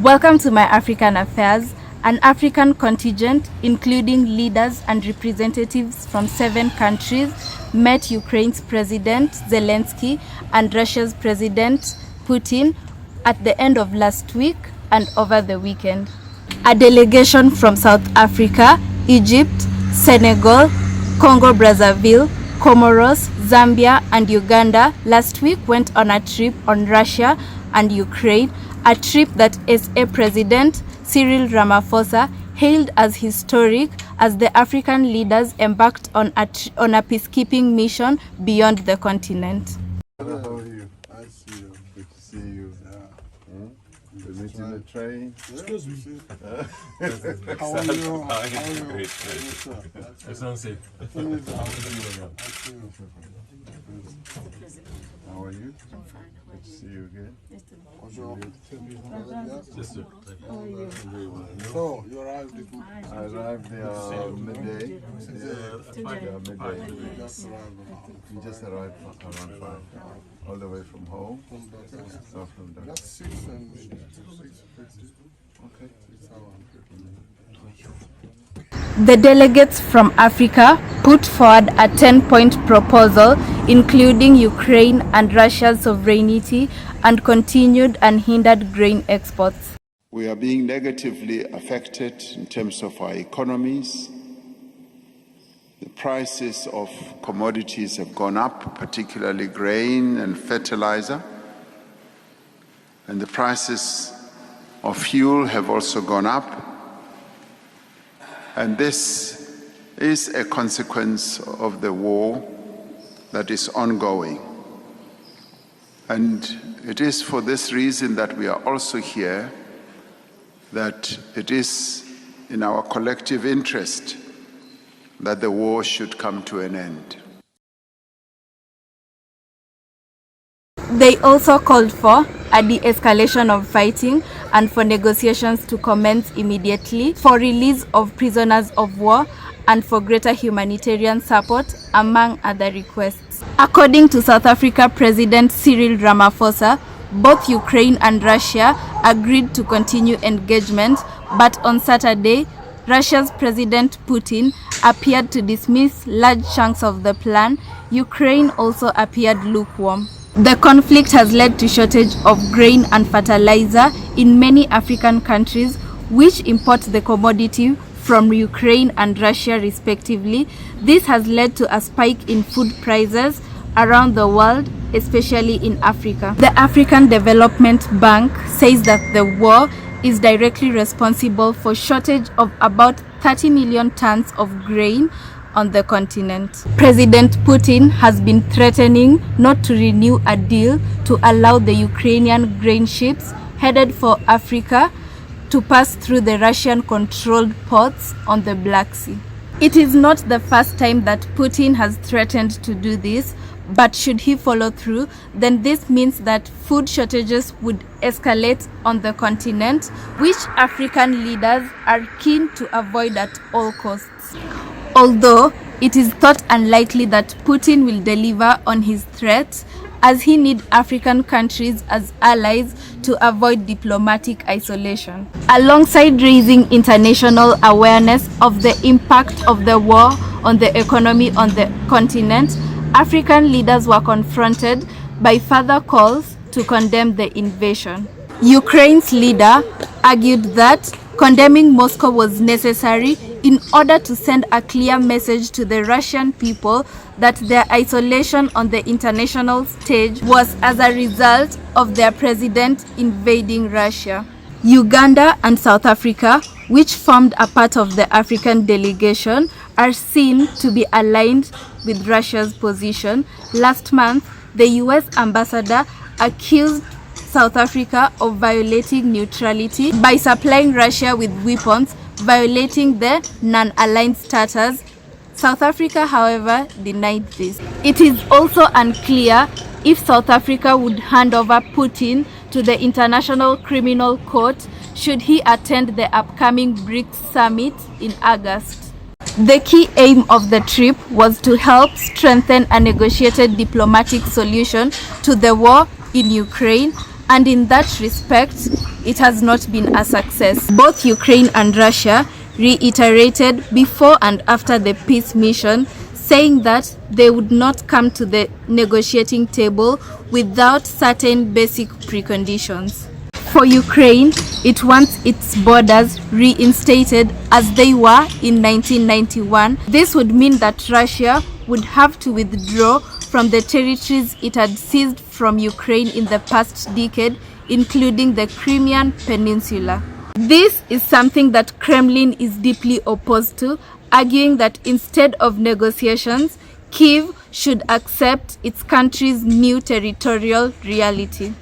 Welcome to myAfrican Affairs. An African contingent, including leaders and representatives from 7 countries, met Ukraine's President Zelensky and Russia's President Putin at the end of last week and over the weekend. A delegation from South Africa, Egypt, Senegal, Congo Brazaville, Comoros, Zambia and Uganda last week went on a trip on Russia and Ukraine, a trip that SA President Cyril Ramaphosa hailed as historic as the African leaders embarked on a peacekeeping mission beyond the continent. How are you? I see you. Good to see you. We meet in the train. Excuse me. How are you? How are you? Great. Sounds safe. How are you? I'm fine. Good to see you again. Bonjour. Yes, sir. So, you arrived this morning? I arrived midday. Midday. We just arrived around 5. All the way from home. So from there. That's 6 and 6. Okay. The delegates from Africa put forward a 10-point proposal including Ukraine and Russia's sovereignty and continued unhindered grain exports. We are being negatively affected in terms of our economies. The prices of commodities have gone up, particularly grain and fertilizer. And the prices of fuel have also gone up. And this is a consequence of the war that is ongoing. And it is for this reason that we are also here, that it is in our collective interest that the war should come to an end. They also called for a de-escalation of fighting and for negotiations to commence immediately, for release of prisoners of war, and for greater humanitarian support, among other requests. According to South Africa President Cyril Ramaphosa, both Ukraine and Russia agreed to continue engagement, but on Saturday, Russia's President Putin appeared to dismiss large chunks of the plan. Ukraine also appeared lukewarm. The conflict has led to shortage of grain and fertilizer in many African countries, which import the commodity from Ukraine and Russia respectively. This has led to a spike in food prices around the world, especially in Africa. The African Development Bank says that the war is directly responsible for shortage of about 30 million tons of grain on the continent. President Putin has been threatening not to renew a deal to allow the Ukrainian grain ships headed for Africa to pass through the Russian-controlled ports on the Black Sea. It is not the first time that Putin has threatened to do this, but should he follow through, then this means that food shortages would escalate on the continent, which African leaders are keen to avoid at all costs. Although it is thought unlikely that Putin will deliver on his threats, as he needs African countries as allies to avoid diplomatic isolation. Alongside raising international awareness of the impact of the war on the economy on the continent, African leaders were confronted by further calls to condemn the invasion. Ukraine's leader argued that condemning Moscow was necessary in order to send a clear message to the Russian people that their isolation on the international stage was as a result of their president invading Russia. Uganda and South Africa, which formed a part of the African delegation, are seen to be aligned with Russia's position. Last month, the US ambassador accused South Africa of violating neutrality by supplying Russia with weapons, violating the non-aligned status. South Africa, however, denied this. It is also unclear if South Africa would hand over Putin to the International Criminal Court should he attend the upcoming BRICS summit in August. The key aim of the trip was to help strengthen a negotiated diplomatic solution to the war in Ukraine And in that respect, it has not been a success. Both Ukraine and Russia reiterated before and after the peace mission, saying that they would not come to the negotiating table without certain basic preconditions. For Ukraine, it wants its borders reinstated as they were in 1991. This would mean that Russia would have to withdraw from the territories it had seized from Ukraine in the past decade, including the Crimean Peninsula. This is something that Kremlin is deeply opposed to, arguing that instead of negotiations, Kyiv should accept its country's new territorial reality.